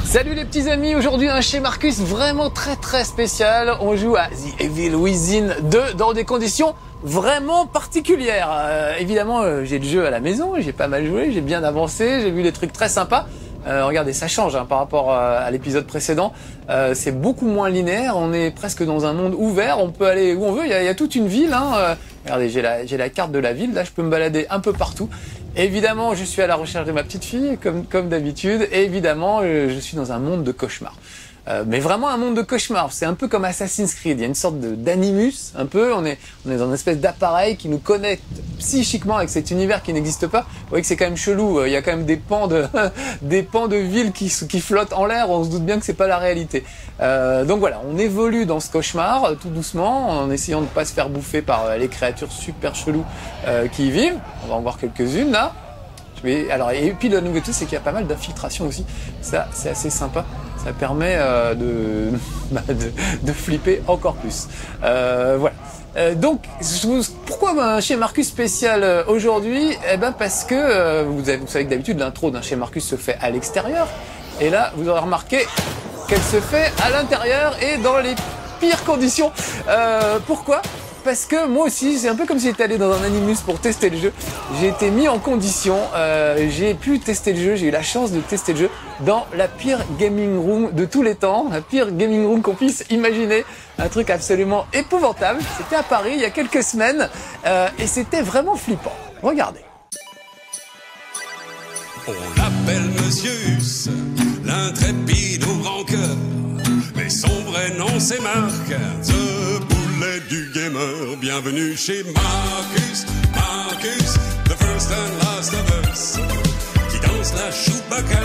Salut les petits amis, aujourd'hui un chez Marcus vraiment très spécial. On joue à The Evil Within 2 dans des conditions vraiment particulières. Évidemment, j'ai le jeu à la maison, j'ai pas mal joué, j'ai bien avancé, j'ai vu des trucs très sympas. Regardez, ça change par rapport à l'épisode précédent. C'est beaucoup moins linéaire, on est presque dans un monde ouvert, on peut aller où on veut, il y a toute une ville. Regardez, j'ai la carte de la ville, là je peux me balader un peu partout. Évidemment, je suis à la recherche de ma petite fille, comme d'habitude. Et évidemment, je suis dans un monde de cauchemar. Mais vraiment un monde de cauchemar. C'est un peu comme Assassin's Creed. Il y a une sorte d'animus, un peu. On est dans une espèce d'appareil qui nous connecte psychiquement avec cet univers qui n'existe pas. Vous voyez que c'est quand même chelou. Il y a quand même des pans de villes qui flottent en l'air. On se doute bien que c'est pas la réalité. Donc voilà, on évolue dans ce cauchemar tout doucement, en essayant de ne pas se faire bouffer par les créatures super cheloues qui y vivent. On va en voir quelques-unes là. Alors, et puis la nouveauté, c'est qu'il y a pas mal d'infiltration aussi. Ça, c'est assez sympa. Ça permet de flipper encore plus. Voilà. Donc, pourquoi un chez Marcus spécial aujourd'hui? Eh ben parce que vous savez que d'habitude l'intro d'un chez Marcus se fait à l'extérieur. Et là, vous aurez remarqué qu'elle se fait à l'intérieur et dans les pires conditions. Pourquoi? Parce que moi aussi, c'est un peu comme si j'étais allé dans un animus pour tester le jeu. J'ai été mis en condition, j'ai pu tester le jeu, j'ai eu la chance de tester le jeu dans la pire gaming room de tous les temps, la pire gaming room qu'on puisse imaginer, un truc absolument épouvantable. C'était à Paris il y a quelques semaines et c'était vraiment flippant. Regardez. On l'appelle Monsieur Hus, l'intrépide au grand cœur, mais son vrai nom c'est Marc, The Boulet du gamer. Bienvenue chez Marcus, Marcus, the first and last of us, qui danse la Chewbacca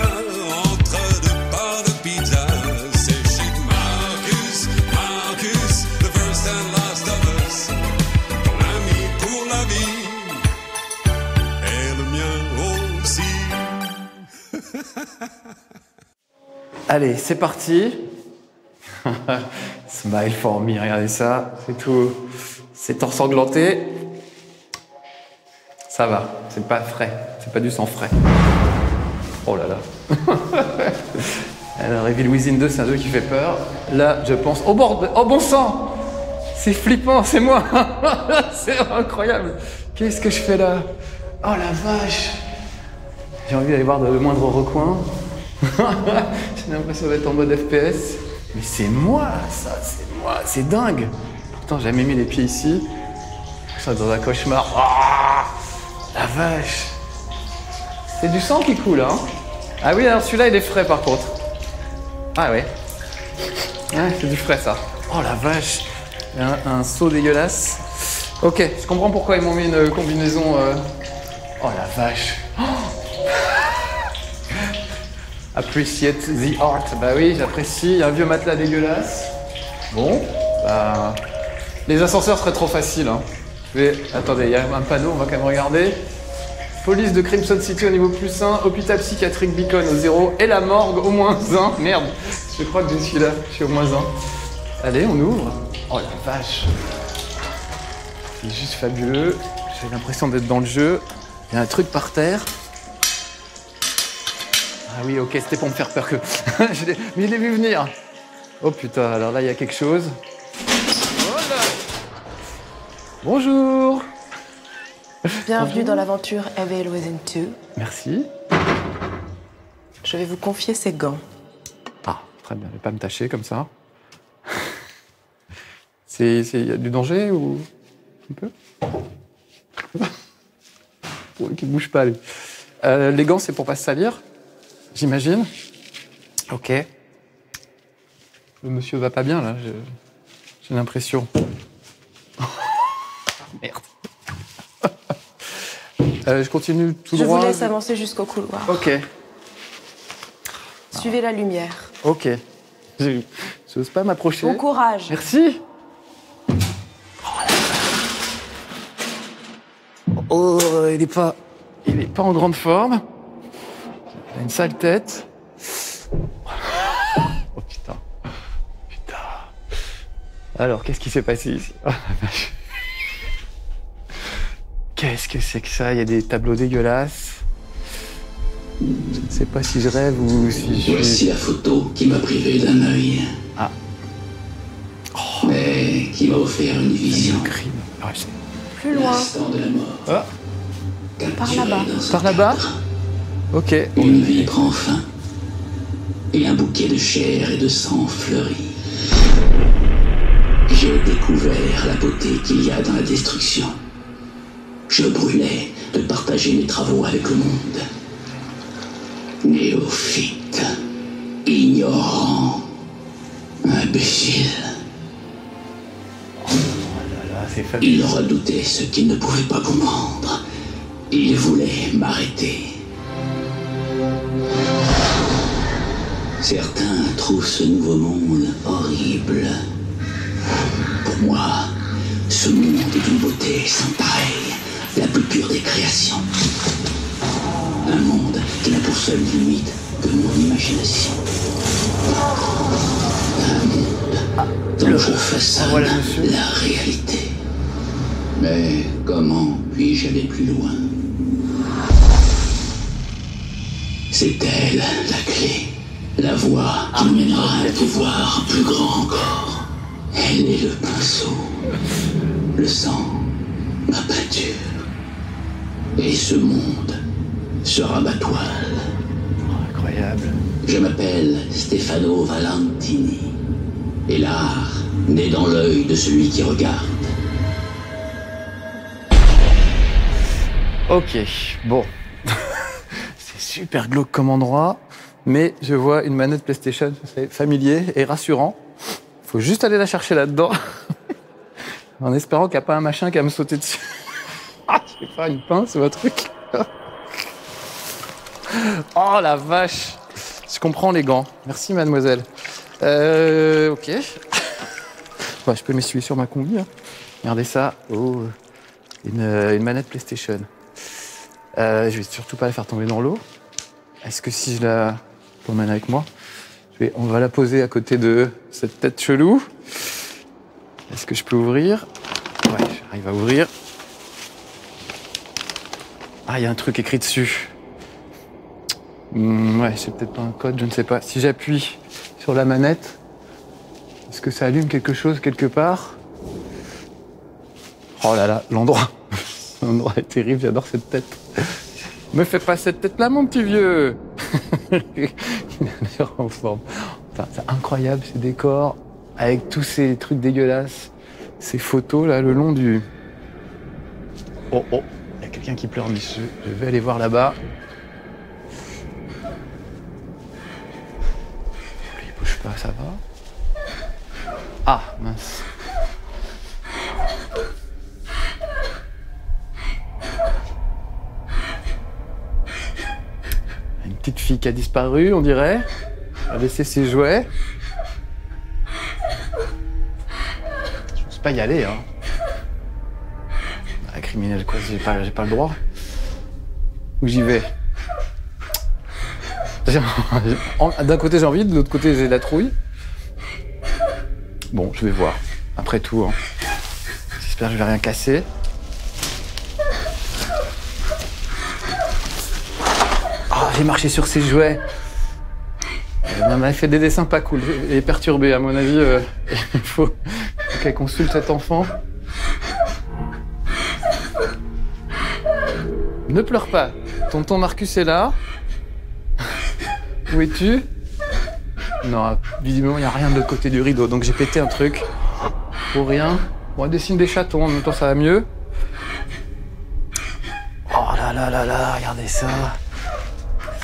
entre deux barres de pizza. C'est chez Marcus, Marcus, the first and last of us, ton ami pour la vie, et le mien aussi. Allez, c'est parti. Smile for me, regardez ça, c'est tout. C'est ensanglanté. Ça va, c'est pas frais, c'est pas du sang frais. Oh là là. Alors, Evil Within 2, c'est un jeu qui fait peur. Là, je pense. Oh bon sang! C'est flippant, c'est moi! C'est incroyable! Qu'est-ce que je fais là? Oh la vache! J'ai envie d'aller voir dans le moindre recoin. J'ai l'impression d'être en mode FPS. Mais c'est moi, ça, c'est moi, c'est dingue. Pourtant, j'ai jamais mis les pieds ici. Je suis dans un cauchemar. Oh, la vache. C'est du sang qui coule, hein. Ah oui, alors celui-là, il est frais par contre. Ah ouais. Ouais, c'est du frais ça. Oh la vache. Il y a un seau dégueulasse. Ok, je comprends pourquoi ils m'ont mis une combinaison. Oh la vache. Oh. Appreciate the art. Bah oui, j'apprécie. Il y a un vieux matelas dégueulasse. Bon, bah... Les ascenseurs seraient trop faciles, hein. Attendez, il y a un panneau, on va quand même regarder. Police de Crimson City au niveau +1, hôpital psychiatrique Beacon au 0 et la morgue au -1. Merde, je crois que je suis là, je suis au -1. Allez, on ouvre. Oh la vache. C'est juste fabuleux. J'ai l'impression d'être dans le jeu. Il y a un truc par terre. Ah oui, ok, c'était pour me faire peur que... Mais je l'ai vu venir. Oh putain, alors là, il y a quelque chose. Voilà. Bonjour. Bienvenue dans l'aventure Evil Within 2. Merci. Je vais vous confier ces gants. Ah, très bien, ne pas me tâcher comme ça. Il y a du danger ou... Un peu ouais, qui ne bouge pas, lui. Les gants, c'est pour pas se salir, j'imagine. Ok. Le monsieur va pas bien, là, j'ai l'impression. Merde. Je continue tout droit. Je vous laisse avancer jusqu'au couloir. Ok. Suivez la lumière. Ok. Je n'ose pas m'approcher. Bon courage. Merci. Oh, il est pas en grande forme. Il a une sale tête. Oh putain. Putain. Alors, qu'est-ce qui s'est passé ici? Oh, la vache. Qu'est-ce que c'est que ça? Il y a des tableaux dégueulasses. sais pas si je rêve ou si je Voici suis... la photo qui m'a privé d'un œil. Ah. Mais qui m'a offert une vision. Le crime. Ah, ouais, Plus loin. L'instant de la mort. Ah, Par là-bas. Dans un par là-bas. cadre. Ok. Une vie prend fin. Et un bouquet de chair et de sang fleurit. J'ai découvert la beauté qu'il y a dans la destruction. Je brûlais de partager mes travaux avec le monde. Néophyte, ignorant, imbécile. Là, c'est fabuleux. Il redoutait ce qu'il ne pouvait pas comprendre. Il voulait m'arrêter. Certains trouvent ce nouveau monde horrible. Pour moi, ce monde est d'une beauté sans pareille, la plus pure des créations. Un monde qui n'a pour seule limite que mon imagination. Un monde dont je façonne voilà, monsieur. la réalité. Mais comment puis-je aller plus loin? C'est elle la clé, la voie qui nous mènera à un pouvoir plus grand encore. Elle est le pinceau, le sang, ma peinture. Et ce monde sera ma toile. Incroyable. Je m'appelle Stefano Valentini. Et l'art naît dans l'œil de celui qui regarde. Ok, bon. C'est super glauque comme endroit, mais je vois une manette PlayStation, c'est familier et rassurant. Faut juste aller la chercher là-dedans, en espérant qu'il n'y a pas un machin qui va me sauter dessus. Ah, je sais pas, une pince ou un truc. Oh la vache. Je comprends les gants. Merci mademoiselle. Ok. Bah, je peux m'essuyer sur ma combi. Hein. Regardez ça. Oh, une manette PlayStation. Je vais surtout pas la faire tomber dans l'eau. Est-ce que si je la promène avec moi, on va la poser à côté de cette tête chelou. Est-ce que je peux ouvrir? Ouais, j'arrive à ouvrir. Ah, il y a un truc écrit dessus. Ouais, c'est peut-être pas un code, je ne sais pas. Si j'appuie sur la manette, est-ce que ça allume quelque chose quelque part? Oh là là, l'endroit. L'endroit est terrible, j'adore cette tête. Me fais pas cette tête-là, mon petit vieux. Il a l'air en forme. Enfin, c'est incroyable, ces décors, avec tous ces trucs dégueulasses, ces photos là, le long du... Oh, oh, il y a quelqu'un qui pleure d'ici. Je vais aller voir là-bas. Lui, il bouge pas, ça va? Ah, mince. Une petite fille qui a disparu, on dirait. Elle a laissé ses jouets. Je n'ose pas y aller, hein. La criminelle, quoi, j'ai pas le droit. Où j'y vais? D'un côté j'ai envie, de l'autre côté j'ai la trouille. Bon, je vais voir. Après tout, hein. J'espère que je vais rien casser. Ah, j'ai marché sur ses jouets. Elle m'a fait des dessins pas cool. Elle est perturbée, à mon avis. Il faut qu'elle consulte cet enfant. Ne pleure pas. Tonton Marcus est là. Où es-tu? Non, visiblement, il n'y a rien de l'autre côté du rideau. Donc j'ai pété un truc. Pour rien. Bon, elle dessine des chatons. En même temps, ça va mieux. Oh là là là là, regardez ça.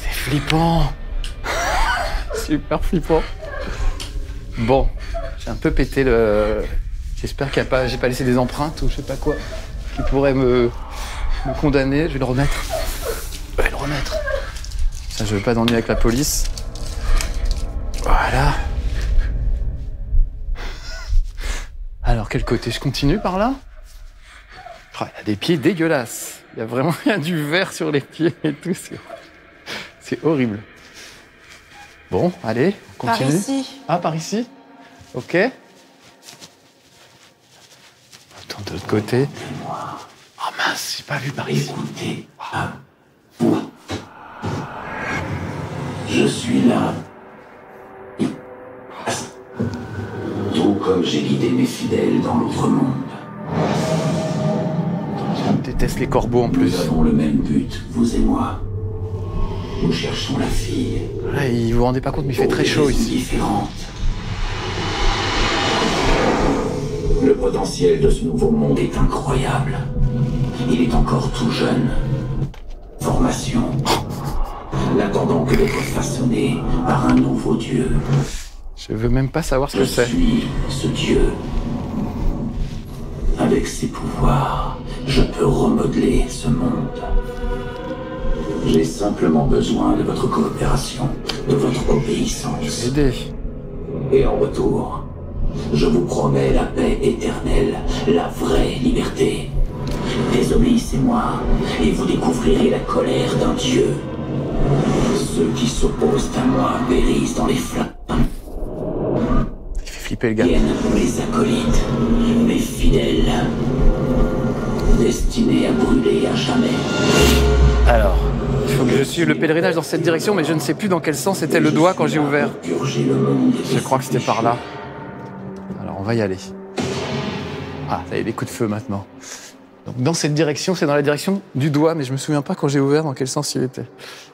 C'est flippant. Super flippant. Bon, j'ai un peu pété le... J'espère qu'il y a pas... j'ai pas laissé des empreintes ou je sais pas quoi qui pourraient me condamner. Je vais le remettre. Je vais le remettre. Ça, je veux pas d'ennui avec la police. Voilà. Alors, quel côté? Je continue par là? Oh, il y a des pieds dégueulasses. Il y a vraiment du verre sur les pieds et tout. C'est horrible. Bon, allez, on continue. Par ici. Ah, par ici? Ok. Attends, de l'autre côté. Oh mince, j'ai pas vu par ici. Écoutez, Je suis là. Tout comme j'ai guidé mes fidèles dans l'autre monde. Je déteste les corbeaux en plus. Nous avons le même but, vous et moi. Nous cherchons la fille. Ouais, vous vous rendez pas compte, mais il fait très chaud ici. Différentes. Le potentiel de ce nouveau monde est incroyable. Il est encore tout jeune. Formation. N'attendant que d'être façonné par un nouveau dieu. Je veux même pas savoir ce que c'est. Je suis ce dieu. Avec ses pouvoirs, je peux remodeler ce monde. J'ai simplement besoin de votre coopération, de votre obéissance. Aider. Et en retour, je vous promets la paix éternelle, la vraie liberté. Désobéissez-moi, et vous découvrirez la colère d'un dieu. Ceux qui s'opposent à moi périssent dans les flammes. Il fait flipper le gars. Viennent mes acolytes, mes fidèles, destinés à brûler à jamais. Alors, il faut que je suive le pèlerinage dans cette direction, mais je ne sais plus dans quel sens était le doigt quand j'ai ouvert. Purger le monde de Je crois que c'était ses par là. péchés. Alors, on va y aller. Ah, ça y est, les coups de feu maintenant. Donc, dans cette direction, c'est dans la direction du doigt, mais je me souviens pas quand j'ai ouvert dans quel sens il était.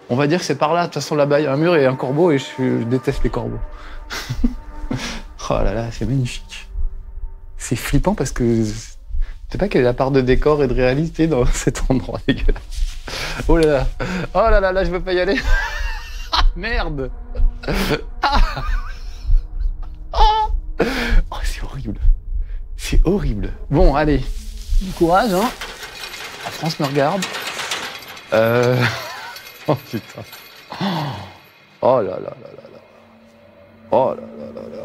On va dire que c'est par là. De toute façon, là-bas, il y a un mur et un corbeau, et je déteste les corbeaux. Oh là là, c'est magnifique. C'est flippant parce que je sais pas quelle est la part de décor et de réalité dans cet endroit dégueulasse. Oh là là, oh là là, là je veux pas y aller. Ah, merde. Ah. Oh, c'est horrible. C'est horrible. Bon, allez, du courage, hein. La France me regarde. Oh putain. Oh là là là là là. Oh là là là là.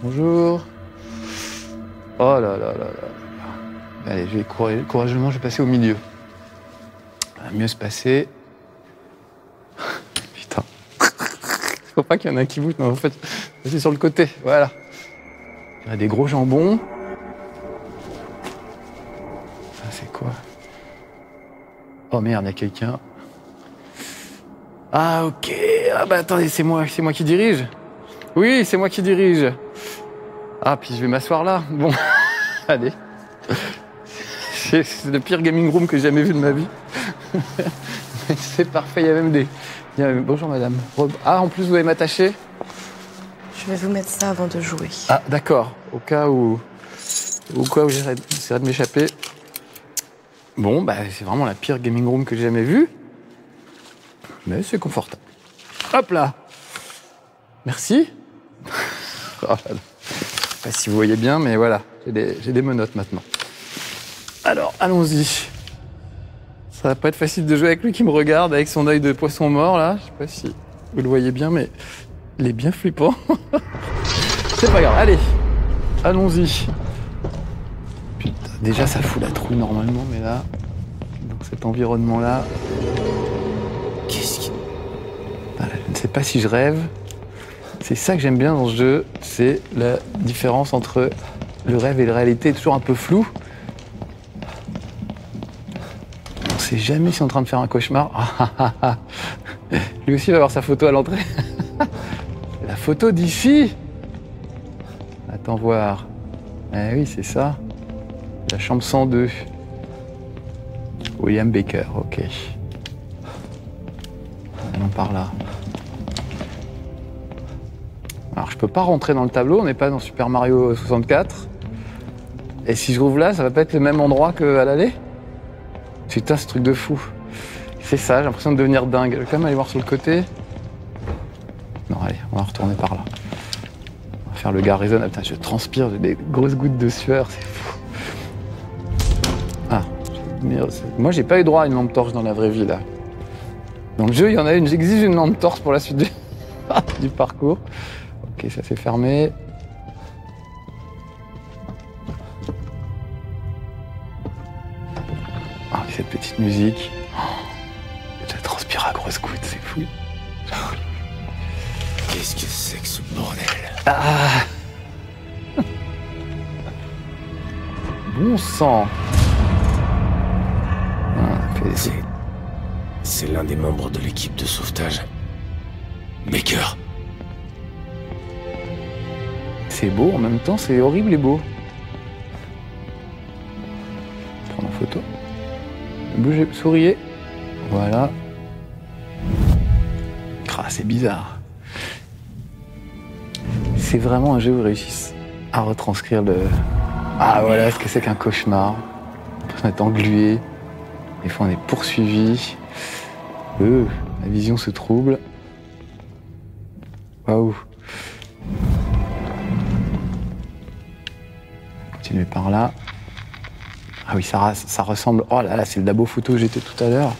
Bonjour. Oh là là là là. Allez, je vais courageusement, je vais passer au milieu. Ça va mieux se passer. Putain. Faut pas qu'il y en a un qui bouge. Non, en fait, c'est sur le côté. Voilà. Il y a des gros jambons. Ça, c'est quoi? Oh merde, il y a quelqu'un. Ah, ok. Ah bah attendez, c'est moi qui dirige. Oui, c'est moi qui dirige. Ah, puis je vais m'asseoir là. Bon, allez. C'est le pire gaming room que j'ai jamais vu de ma vie. Mais c'est parfait, il y a même des... Bonjour madame. Ah, en plus vous allez m'attacher? Je vais vous mettre ça avant de jouer. Ah, d'accord. Au cas où j'essaierai de m'échapper. Bon, bah c'est vraiment la pire gaming room que j'ai jamais vue. Mais c'est confortable. Hop là. Merci. Oh là là. Je sais pas si vous voyez bien, mais voilà, j'ai des menottes maintenant. Alors, allons-y. Ça va pas être facile de jouer avec lui qui me regarde avec son œil de poisson mort, là. Je sais pas si vous le voyez bien, mais il est bien flippant. C'est pas grave, allez, allons-y. Putain, déjà ça fout la trouille normalement, mais là, dans cet environnement-là... Qu'est-ce qui... Voilà, je ne sais pas si je rêve. C'est ça que j'aime bien dans ce jeu, c'est la différence entre le rêve et la réalité, toujours un peu flou. On ne sait jamais si on est en train de faire un cauchemar. Lui aussi va avoir sa photo à l'entrée. La photo d'ici. Attends voir. Eh oui, c'est ça. La chambre 102. William Baker, ok. Allons par là. Alors, je peux pas rentrer dans le tableau, on n'est pas dans Super Mario 64. Et si je rouvre là, ça va pas être le même endroit qu'à l'aller? Putain, ce truc de fou. C'est ça, j'ai l'impression de devenir dingue. Je vais quand même aller voir sur le côté. Non, allez, on va retourner par là. On va faire le gars raisonnable. Putain, je transpire, j'ai des grosses gouttes de sueur, c'est fou. Ah, moi j'ai pas eu droit à une lampe torche dans la vraie vie, là. Dans le jeu, il y en a une, j'exige une lampe torche pour la suite du parcours. Ok, ça s'est fermé. Ah, cette petite musique. Oh, je transpire à grosses gouttes, c'est fou. Qu'est-ce que c'est que ce bordel? Ah. Bon sang. Ah, C'est l'un des membres de l'équipe de sauvetage. Baker. C'est beau, en même temps, c'est horrible et beau. Prendre en photo. Bougez, souriez. Voilà. Ah, c'est bizarre. C'est vraiment un jeu où ils réussissent à retranscrire le... Ah voilà ce que c'est qu'un cauchemar. On est englué. Des fois on est poursuivi. La vision se trouble. Waouh. Continuer par là. Ah oui, ça ressemble... Oh là là, c'est le labo photo que j'étais tout à l'heure.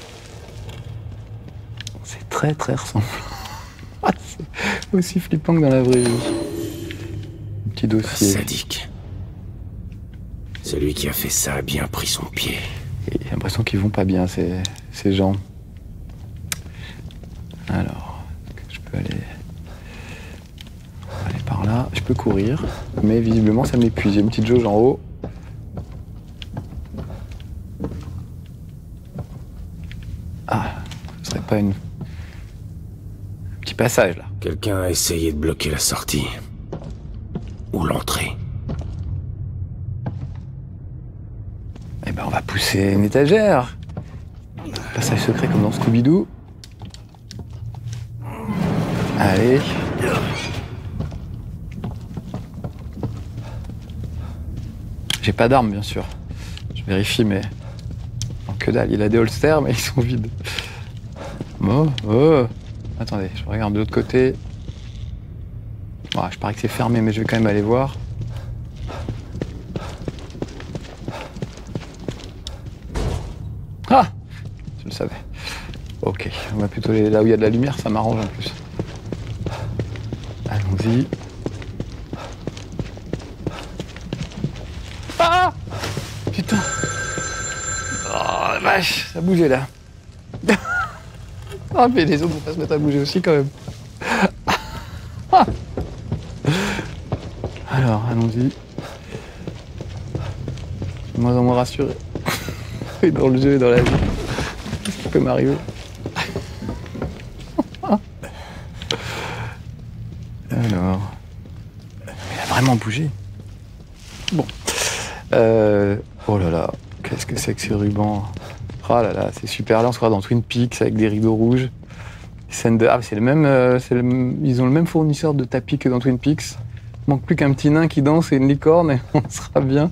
C'est très très ressemblant. C'est aussi flippant que dans la vraie vie. Un petit dossier. Sadique. Celui qui a fait ça a bien pris son pied. Et j'ai l'impression qu'ils vont pas bien, ces gens. Alors, est-ce que je peux aller par là? Je peux courir, mais visiblement ça m'épuise. Il y a une petite jauge en haut. Ah, ce serait pas un petit passage là. Quelqu'un a essayé de bloquer la sortie. Ou l'entrée. Eh ben on va pousser une étagère. Passage secret comme dans Scooby-Doo. Allez. J'ai pas d'armes bien sûr. Je vérifie mais... Non, que dalle, il a des holsters mais ils sont vides. Oh. Attendez, je regarde de l'autre côté. Ouais, je parie que c'est fermé mais je vais quand même aller voir. Ah! Je le savais. Ok, on va plutôt aller là où il y a de la lumière, ça m'arrange en plus. Allons-y. Ah! Putain! Oh la vache, ça bougeait là. Ah mais les autres vont pas se mettre à bouger aussi quand même. Alors, allons-y. De moins en moins rassuré. Et dans le jeu et dans la vie. Qu'est-ce qui peut m'arriver? Alors... Il a vraiment bougé. Bon. Oh là là, qu'est-ce que c'est que ces rubans? Oh là là, c'est super. Là, on se croit dans Twin Peaks avec des rideaux rouges. Scène de... Ah, c'est le même, ils ont le même fournisseur de tapis que dans Twin Peaks. Il manque plus qu'un petit nain qui danse et une licorne et on sera bien.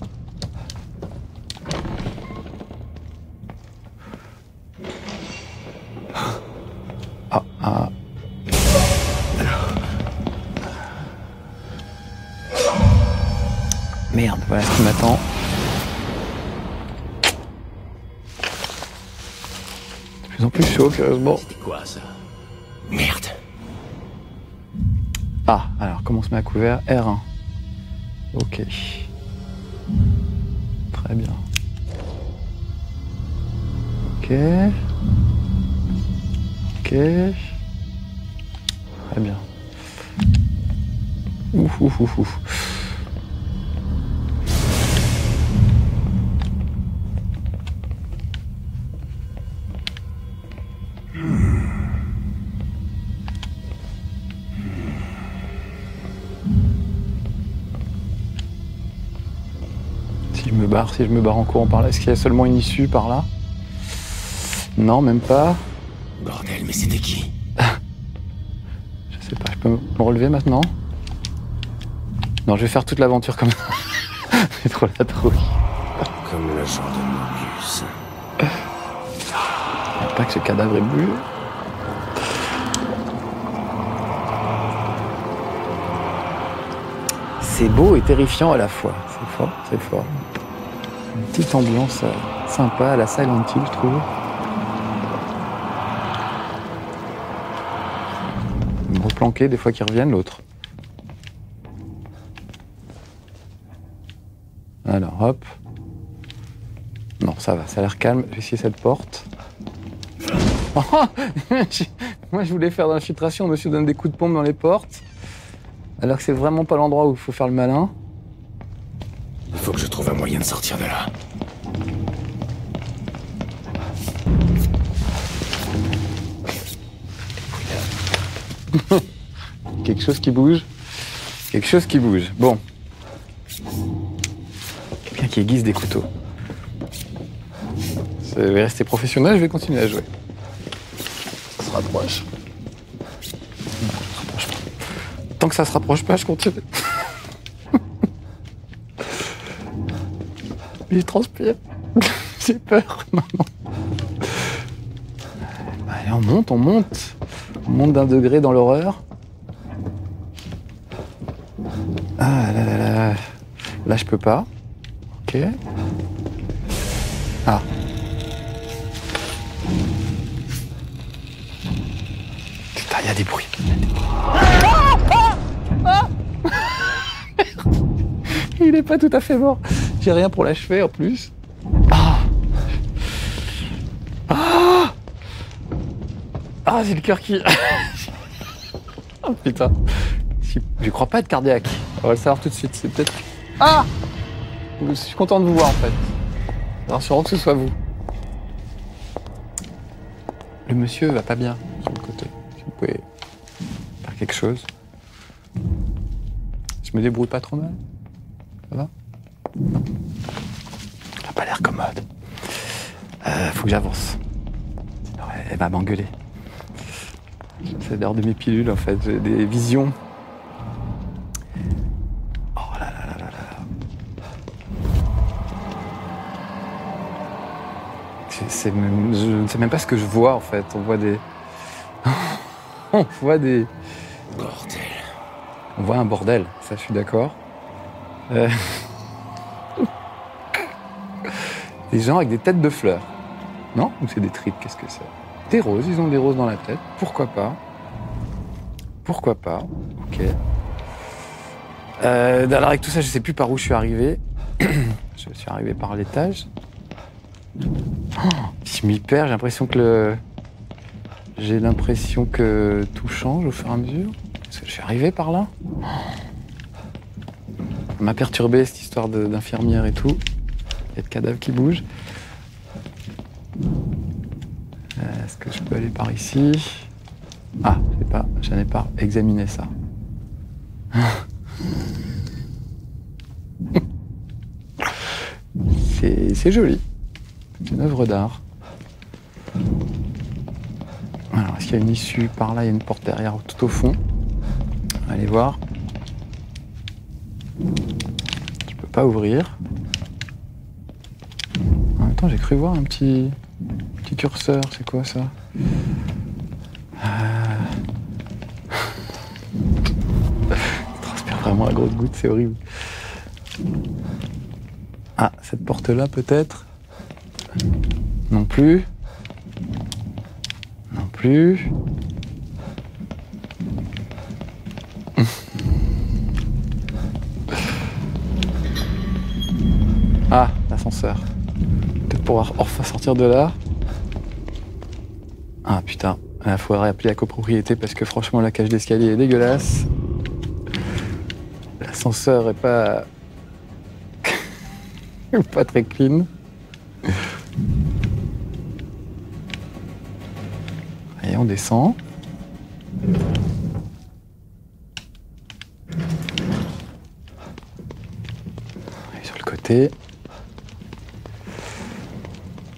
Ah. Merde, voilà ce qui m'attend. De plus en plus chaud, curieusement. C'était quoi ça? Merde. Ah, alors comment on se met à couvert? R1. Ok. Très bien. Ok. Très bien. Ouf. Si je me barre en courant par là, est-ce qu'il y a seulement une issue par là? Non, même pas. Bordel, mais c'était qui? Je sais pas, je peux me relever maintenant? Non, je vais faire toute l'aventure comme ça. C'est trop la trouille. Comme l'agent de Mobius. Pas que ce cadavre est bougé. C'est beau et terrifiant à la fois. C'est fort. Une petite ambiance sympa à la Silent Hill, je trouve. Me replanquer des fois qu'ils reviennent, l'autre. Alors, hop. Non, ça va, ça a l'air calme. Je vais essayer cette porte. Oh moi, je voulais faire de l'infiltration. On me donne des coups de pompe dans les portes. Alors que c'est vraiment pas l'endroit où il faut faire le malin. Il faut que je trouve un moyen de sortir de là. Quelque chose qui bouge. Quelque chose qui bouge. Bon. Quelqu'un qui aiguise des couteaux. Je vais rester professionnel, je vais continuer à jouer. Ça se rapproche. Non, ça se rapproche pas. Tant que ça se rapproche pas, je continue. Il transpire. J'ai peur, maman. Allez, on monte, on monte. On monte d'un degré dans l'horreur. Ah là là là. Là, je peux pas. Ok. Ah. Putain, il y a des bruits. Il est pas tout à fait mort. J'ai rien pour l'achever en plus. Ah. Ah. Ah, j'ai le cœur qui... Oh putain. Je crois pas être cardiaque. On va le savoir tout de suite. C'est peut-être... Ah. Je suis content de vous voir en fait. Alors sûrement que ce soit vous. Le monsieur va pas bien sur le côté. Si vous pouvez faire quelque chose. Je me débrouille pas trop mal. Ça va? Ça a pas l'air commode. Faut que j'avance. Elle va m'engueuler. C'est l'heure de mes pilules en fait. J'ai des visions. Oh là là là là là. Je ne sais même pas ce que je vois en fait. On voit des... On voit des... Bordel. On voit un bordel, ça je suis d'accord. Des gens avec des têtes de fleurs. Non? Ou c'est des tripes, qu'est-ce que c'est? Des roses, ils ont des roses dans la tête. Pourquoi pas? Pourquoi pas? Ok. Alors avec tout ça, je sais plus par où je suis arrivé. Je suis arrivé par l'étage. Oh, je m'y perds, j'ai l'impression que J'ai l'impression que tout change au fur et à mesure. Est-ce que je suis arrivé par là? Ça m'a perturbé cette histoire d'infirmière et tout. Il y a de cadavres qui bougent. Est-ce que je peux aller par ici? Ah, je n'ai pas examiné ça. C'est joli. C'est une œuvre d'art. Alors, est-ce qu'il y a une issue par là? Il y a une porte derrière, tout au fond. On va aller voir. Je peux pas ouvrir. En même temps, j'ai cru voir un petit curseur. C'est quoi ça? Je transpire vraiment à grosses gouttes, c'est horrible. Ah, cette porte-là peut-être? Non plus. Non plus. Ah, l'ascenseur. Peut-être pouvoir enfin sortir de là. Ah putain, il faudrait appeler la copropriété parce que franchement la cage d'escalier est dégueulasse. L'ascenseur est pas... pas très clean. Et on descend. Et sur le côté.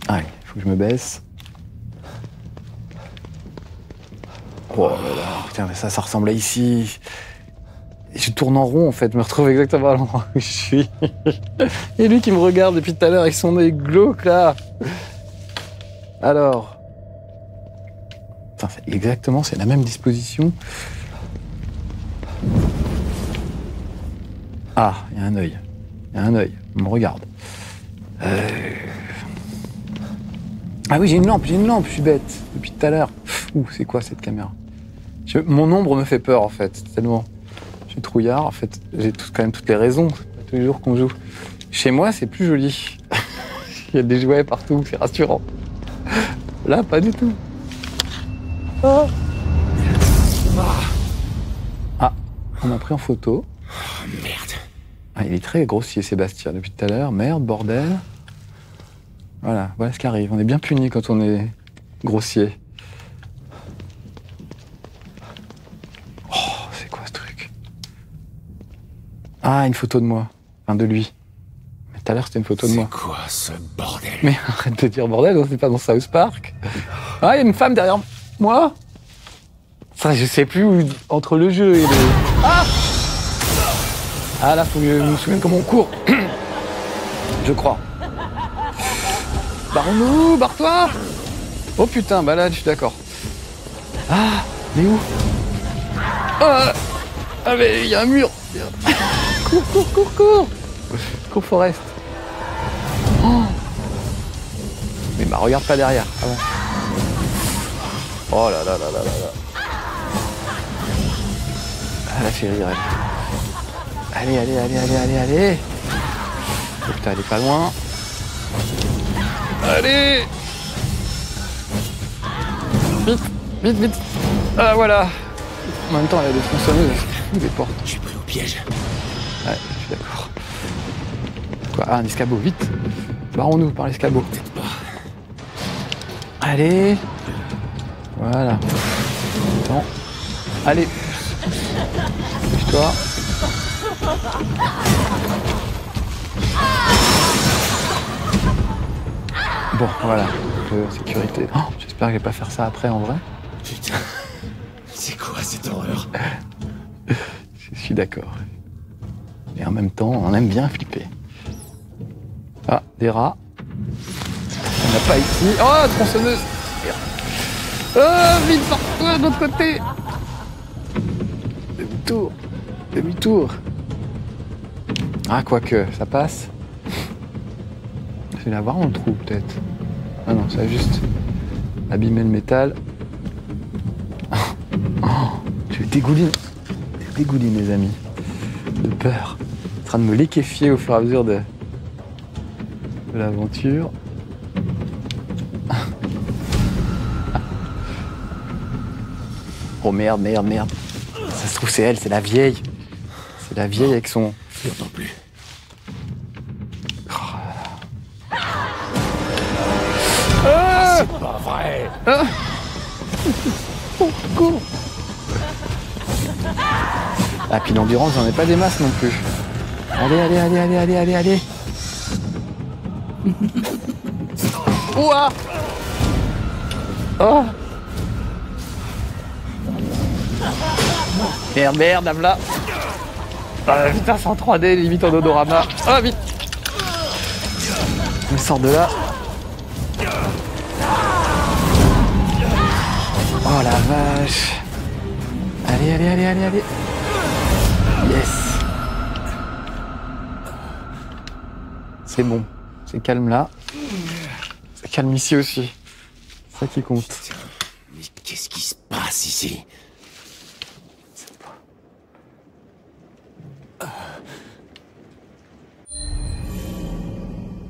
Allez, il faut que je me baisse. Oh là là, putain, mais ça ressemble à ici. Et je tourne en rond en fait, je me retrouve exactement à l'endroit où je suis. Et lui qui me regarde depuis tout à l'heure avec son nez glauque là. Alors. Enfin, exactement, c'est la même disposition. Ah, il y a un œil. Il y a un œil, on me regarde. Ah oui, j'ai une lampe, je suis bête, depuis tout à l'heure. Ouh, c'est quoi cette caméra? Mon ombre me fait peur en fait, tellement. Je suis trouillard, en fait, j'ai quand même toutes les raisons. C'est pas tous les jours qu'on joue. Chez moi, c'est plus joli. Il y a des jouets partout, c'est rassurant. Là, pas du tout. Ah, on m'a pris en photo. Oh, merde. Ah, il est très grossier, Sébastien, depuis tout à l'heure. Merde, bordel. Voilà ce qui arrive. On est bien puni quand on est grossier. Ah, une photo de moi. Enfin, de lui. Mais tout à l'heure, c'était une photo de moi. C'est quoi ce bordel? Mais arrête de dire bordel, on n'est pas dans South Park. Ah, il y a une femme derrière moi. Ça, je sais plus où, entre le jeu et le... Ah! Ah, là, faut que je me souvienne comment on court. Je crois. Barrons-nous, barre-toi! Oh putain, bah là, je suis d'accord. Ah, mais où? Ah, mais il y a un mur. Cours, cours, cours, cours. Cours, Forest. Oh. Mais bah regarde pas derrière. Ah bon. Oh là là là là là là. Ah, la fait rire, elle. Allez, allez, allez, allez, allez, allez. Oh, putain, elle est pas loin. Allez. Vite, vite, vite. Ah, voilà. En même temps, elle a des tronçonneuses. Des portes. Je suis pris au piège. Ouais, je suis d'accord. Quoi? Ah, un escabeau, vite. Barrons-nous par l'escabeau. Peut-être pas. Allez. Voilà. Attends. Allez. Bouge-toi. Bon, voilà. Un peu en sécurité. Oh, j'espère que je vais pas faire ça après, en vrai. Putain. C'est quoi cette horreur? Je suis d'accord. Et en même temps, on aime bien flipper. Ah, des rats. On n'a pas ici. Oh, tronçonneuse. Oh, vite, sors-toi de l'autre côté. Demi-tour. Demi-tour. Ah, quoique, ça passe. Je vais la voir en trou, peut-être. Ah non, ça va juste abîmer le métal. Oh, je dégouline. Je dégouline, les amis. De peur. En train de me liquéfier au fur et à mesure de l'aventure. Oh merde, merde, merde. Ça se trouve, c'est elle, c'est la vieille. C'est la vieille avec son... Je n'entends plus. Ah, C'est pas vrai. ah. Oh, cours. Ah, puis l'endurance, j'en ai pas des masses non plus. Allez, allez, allez, allez, allez, allez, allez. Ouah. Oh. Merde, merde, dame là. Ah, putain, c'est en 3D, limite en odorama. Ah, vite. Je me sors de là. Oh la vache. Allez, allez, allez, allez, allez. Yes. C'est bon. C'est calme là. C'est calme ici aussi. C'est ça qui compte. Putain, mais qu'est-ce qui se passe ici?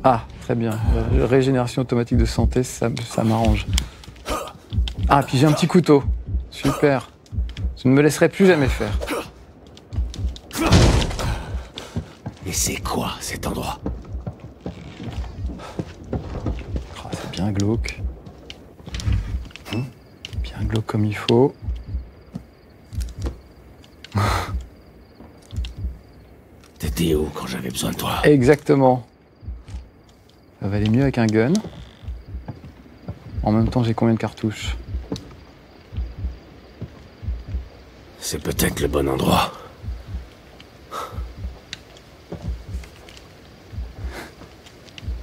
Ah, très bien. Régénération automatique de santé, ça m'arrange. Ah, puis j'ai un petit couteau. Super. Je ne me laisserai plus jamais faire. Et c'est quoi cet endroit? Oh, c'est bien glauque. Bien glauque comme il faut. T'étais où quand j'avais besoin de toi? Exactement. Ça va aller mieux avec un gun. En même temps, j'ai combien de cartouches? C'est peut-être le bon endroit.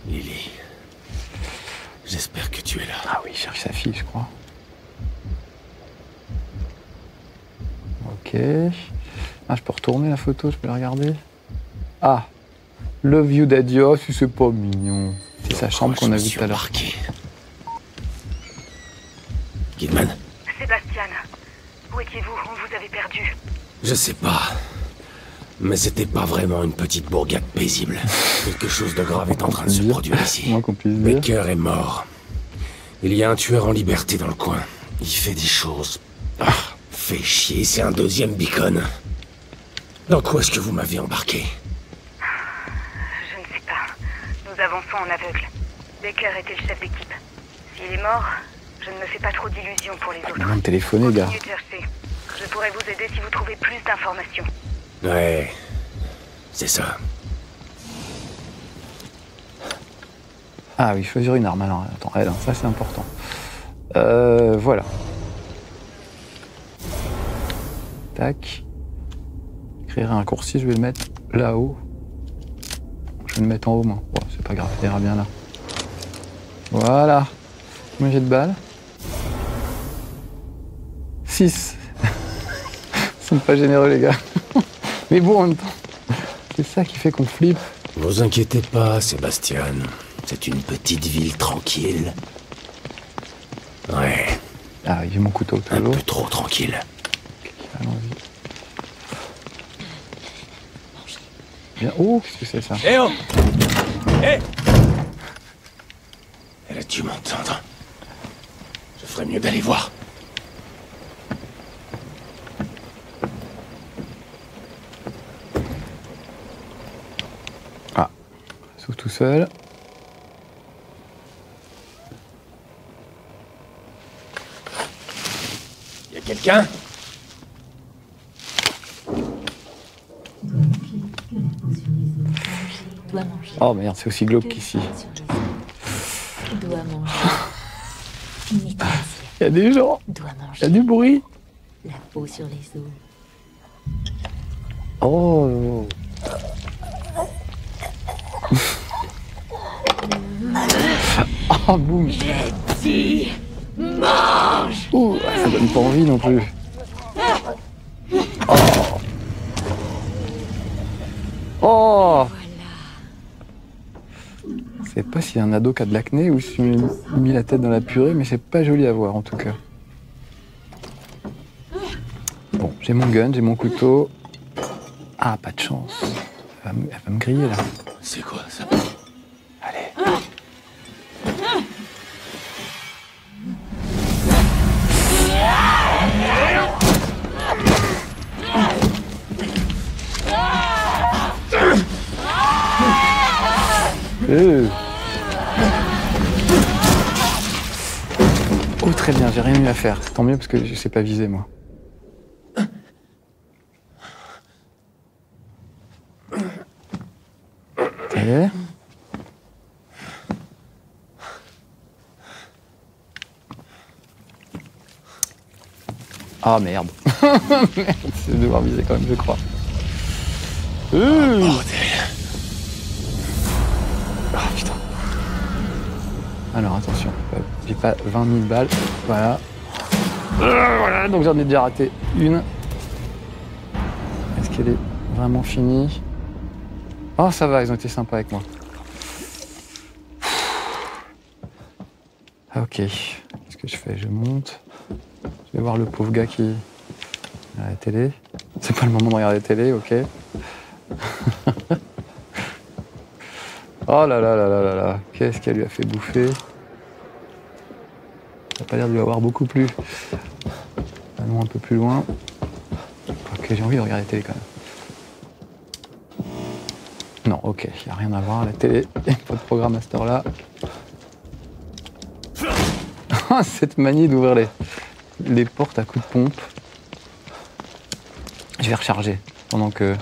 Lily, j'espère que tu es là. Ah oui, il cherche sa fille, je crois. Ok. Ah, je peux retourner la photo, je peux la regarder. Ah, Love You Daddy, oh, si c'est pas mignon. C'est sa chambre qu'on a vue tout à l'heure. Kidman? Sébastien, où étiez-vous? On vous avait perdu. Je sais pas. Mais c'était pas vraiment une petite bourgade paisible. Quelque chose de grave est en train de se produire ici. Moins qu'on puisse dire. Baker est mort. Il y a un tueur en liberté dans le coin. Il fait des choses... Ah, fait chier, c'est un deuxième beacon. Dans quoi est-ce que vous m'avez embarqué? Je ne sais pas. Nous avançons en aveugle. Baker était le chef d'équipe. S'il est mort, je ne me fais pas trop d'illusions pour les autres. Maintenant de téléphoner, gars. Continuez de chercher. Je pourrais vous aider si vous trouvez plus d'informations. Ouais. C'est ça. Ah oui, choisir une arme. Alors, attends, ça c'est important. Voilà. Tac. Créer un raccourci, je vais le mettre là-haut. Je vais le mettre en haut, moi. Bon, c'est pas grave, il ira bien là. Voilà. Combien j'ai de balles? 6. Ils sont pas généreux, les gars. Mais bon, en même temps, c'est ça qui fait qu'on flippe. Vous inquiétez pas, Sébastien. C'est une petite ville tranquille. Ouais. Ah, j'ai mon couteau Un toujours. peu trop tranquille. Allons-y. Bien. Oh, qu'est-ce que c'est ça? Eh oh! Eh! Elle a dû m'entendre. Je ferais mieux d'aller voir. Ah, ça s'ouvre tout seul. Y a quelqu'un? Doit manger. Oh merde, c'est aussi glauque qu'ici. Doit manger. Nettoie l'assiette. Il y a des gens, Doit il y a manger. du bruit. La peau sur les os. Oh. Oh, boum. Ouh, ça donne pas envie non plus. Oh. Oh. Je sais pas s'il y a un ado qui a de l'acné ou si j'ai mis la tête dans la purée, mais c'est pas joli à voir en tout cas. Bon, j'ai mon gun, j'ai mon couteau. Ah, pas de chance. Elle va me griller là. C'est quoi ça? Allez. Oh, très bien, j'ai rien eu à faire. Tant mieux parce que je sais pas viser moi. Ça y est. Ah merde. Merde, je vais devoir viser quand même, je crois. Ah putain. Alors attention, j'ai pas 20 000 balles. Voilà. Voilà, donc j'en ai déjà raté une. Est-ce qu'elle est vraiment finie? Oh ça va, ils ont été sympas avec moi. Ah, ok, qu'est-ce que je fais? Je monte. Je vais voir le pauvre gars qui est à la télé. C'est pas le moment de regarder la télé, ok. Oh là là là là là là, qu'est-ce qu'elle lui a fait bouffer? Ça n'a pas l'air de lui avoir beaucoup plu. Allons un peu plus loin. Ok, j'ai envie de regarder la télé quand même. Non, ok, il n'y a rien à voir à la télé. Il n'y a pas de programme à cette heure-là. Cette manie d'ouvrir les portes à coups de pompe. Je vais recharger pendant que...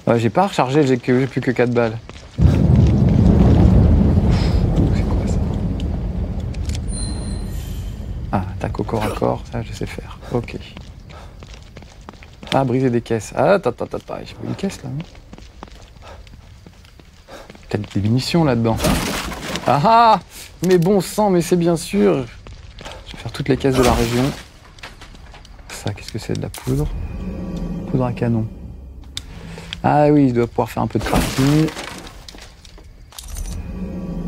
Ouais, j'ai pas rechargé, j'ai plus que 4 balles. C'est quoi ça? Ah, attaque au corps à corps, ça je sais faire. Ok. Ah, briser des caisses. Ah, attends, j'ai une caisse là, non? Peut-être des munitions là-dedans. Ah ah! Mais bon sang, mais c'est bien sûr. Je vais faire toutes les caisses de la région. Ça, qu'est-ce que c'est? De la poudre? Poudre à canon. Ah oui, il doit pouvoir faire un peu de crafting.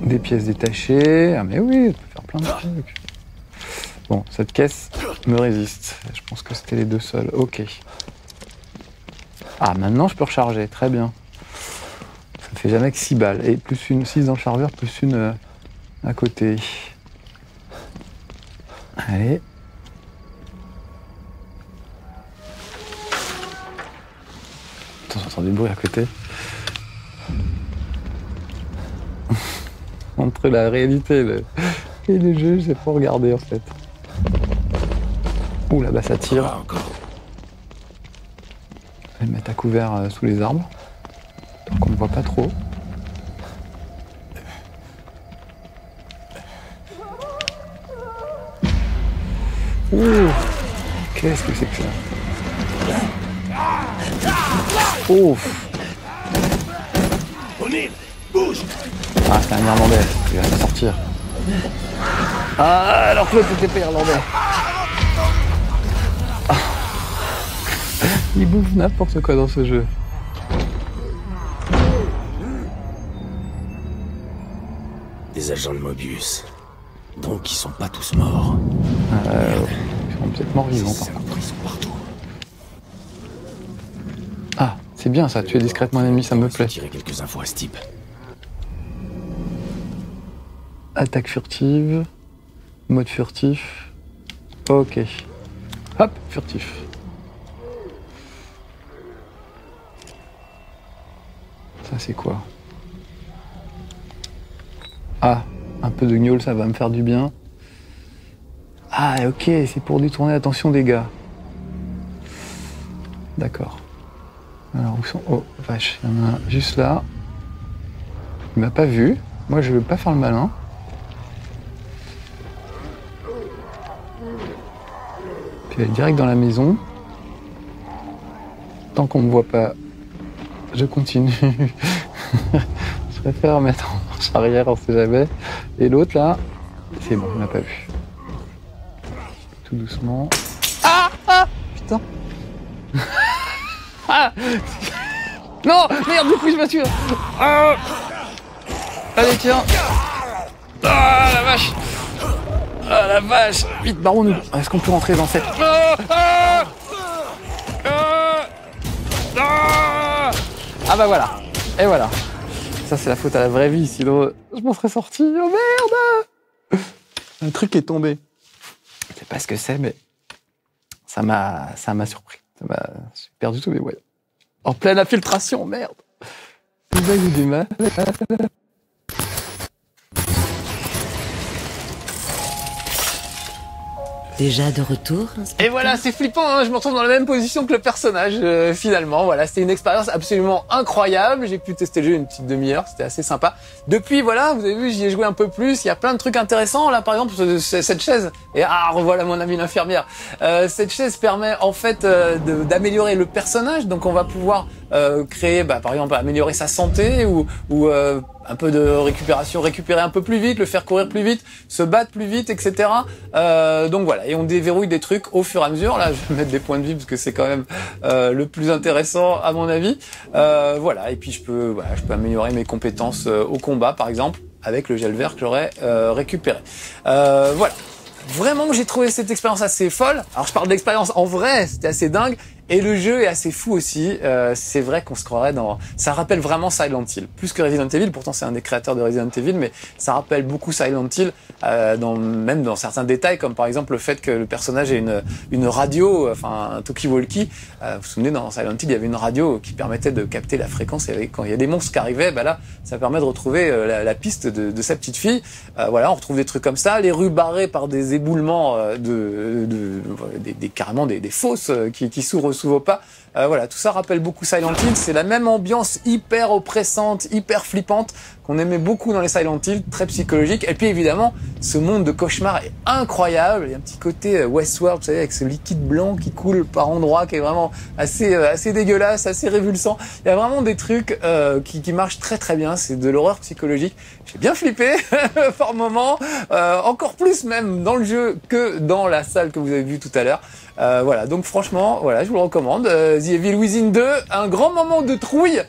Des pièces détachées. Ah mais oui, il peut faire plein de trucs. Bon, cette caisse me résiste. Je pense que c'était les deux seuls. Ok. Ah, maintenant je peux recharger. Très bien. Ça ne fait jamais que 6 balles. Et plus une 6 dans le chargeur, plus une à côté. Allez. Attends, j'entends du bruit à côté. Entre la réalité et le jeu, je sais pas regarder en fait. Ouh, là-bas ça tire. Ah, encore. vais me mettre à couvert sous les arbres. Donc on ne voit pas trop. Ouh, qu'est-ce que c'est que ça? Ouf. Ah, c'est un Irlandais, il va pas sortir. Ah, alors que l'autre n'était pas Irlandais. Ah. Il bouffe n'importe quoi dans ce jeu. Des agents de Mobius. Donc ils sont pas tous morts. Ils sont peut-être morts vivants par contre. Ils sont partout. Ah, c'est bien ça, tuer discrètement un ennemi, ça me plaît. Tirer quelques infos à ce type. Attaque furtive. Mode furtif. Ok. Hop, furtif. Ça c'est quoi? Ah, un peu de gnôle, ça va me faire du bien. Ah, ok, c'est pour détourner l'attention des gars. D'accord. Alors, où sont... Oh, vache, il y en a un juste là. Il m'a pas vu. Moi, je veux pas faire le malin. Puis elle est direct dans la maison. Tant qu'on me voit pas, je continue. Je préfère mettre en marche arrière, on sait jamais. Et l'autre là, c'est bon, il m'a pas vu. Tout doucement. Ah, ah, putain. Ah, non, merde, du coup je me suis. Ah, allez tiens. Ah la vache. Ah la vache. Vite, barrons-nous. Est-ce qu'on peut rentrer dans cette... Ah bah voilà. Et voilà. Ça c'est la faute à la vraie vie, sinon je m'en serais sorti. Oh merde. Un truc est tombé. Je sais pas ce que c'est, mais ça m'a surpris. J'ai perdu tous mes moyens. En pleine infiltration, merde. Déjà eu du mal. Déjà de retour, inspecteur ? Et voilà, c'est flippant, hein, je me retrouve dans la même position que le personnage, finalement. Voilà, c'était une expérience absolument incroyable. J'ai pu tester le jeu une petite demi-heure, c'était assez sympa. Depuis, voilà, vous avez vu, j'y ai joué un peu plus. Il y a plein de trucs intéressants. Là, par exemple, cette chaise. Et revoilà mon amie l'infirmière. Cette chaise permet, en fait, d'améliorer le personnage. Donc, on va pouvoir créer, par exemple, améliorer sa santé ou un peu de récupération, récupérer un peu plus vite, le faire courir plus vite, se battre plus vite, etc. Donc voilà, et on déverrouille des trucs au fur et à mesure. Là, je vais mettre des points de vie parce que c'est quand même le plus intéressant à mon avis. Voilà, et puis je peux améliorer mes compétences au combat, par exemple, avec le gel vert que j'aurais récupéré. Voilà. Vraiment, j'ai trouvé cette expérience assez folle. Alors, je parle d'expérience en vrai, c'était assez dingue. Et le jeu est assez fou aussi. C'est vrai qu'on se croirait dans... Ça rappelle vraiment Silent Hill. Plus que Resident Evil, pourtant c'est un des créateurs de Resident Evil, mais ça rappelle beaucoup Silent Hill, même dans certains détails, comme par exemple le fait que le personnage ait une radio, enfin un talkie-walkie. Vous vous souvenez, dans Silent Hill, il y avait une radio qui permettait de capter la fréquence. Et quand il y a des monstres qui arrivaient, là, ça permet de retrouver la piste de sa petite fille. Voilà, on retrouve des trucs comme ça. Les rues barrées par des éboulements, carrément des fosses qui s'ouvrent sous vos pas. Voilà, tout ça rappelle beaucoup Silent Hill. C'est la même ambiance hyper oppressante, hyper flippante qu'on aimait beaucoup dans les Silent Hill, très psychologique. Et puis évidemment, ce monde de cauchemar est incroyable. Il y a un petit côté Westworld, vous savez, avec ce liquide blanc qui coule par endroits, qui est vraiment assez dégueulasse, assez révulsant. Il y a vraiment des trucs qui marchent très très bien. C'est de l'horreur psychologique. J'ai bien flippé par moments, encore plus même dans le jeu que dans la salle que vous avez vue tout à l'heure. Voilà, donc franchement, voilà, je vous le recommande. The Evil Within 2, un grand moment de trouille,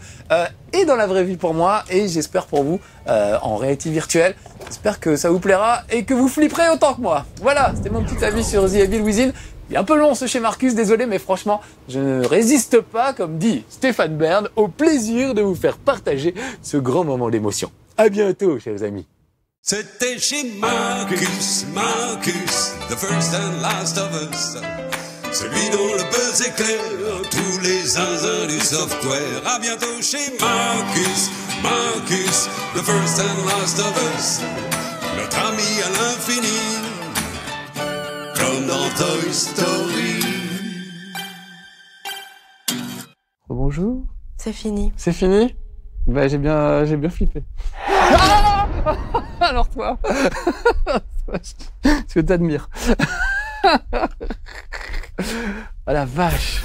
et dans la vraie vie pour moi, et j'espère pour vous en réalité virtuelle. J'espère que ça vous plaira et que vous flipperez autant que moi. Voilà, c'était mon petit avis sur The Evil Within. Il est un peu long ce chez Marcus, désolé, mais franchement, je ne résiste pas, comme dit Stéphane Bern, au plaisir de vous faire partager ce grand moment d'émotion. À bientôt, chers amis. C'était chez Marcus, the first and last of us. Celui dont le buzz éclaire tous les zinzins du software. À bientôt chez Marcus, the first and last of us. Notre ami à l'infini, comme dans Toy Story. Bonjour. C'est fini. C'est fini? Bah, j'ai bien flippé. Ah alors toi, ce que t'admires. Ah la vache.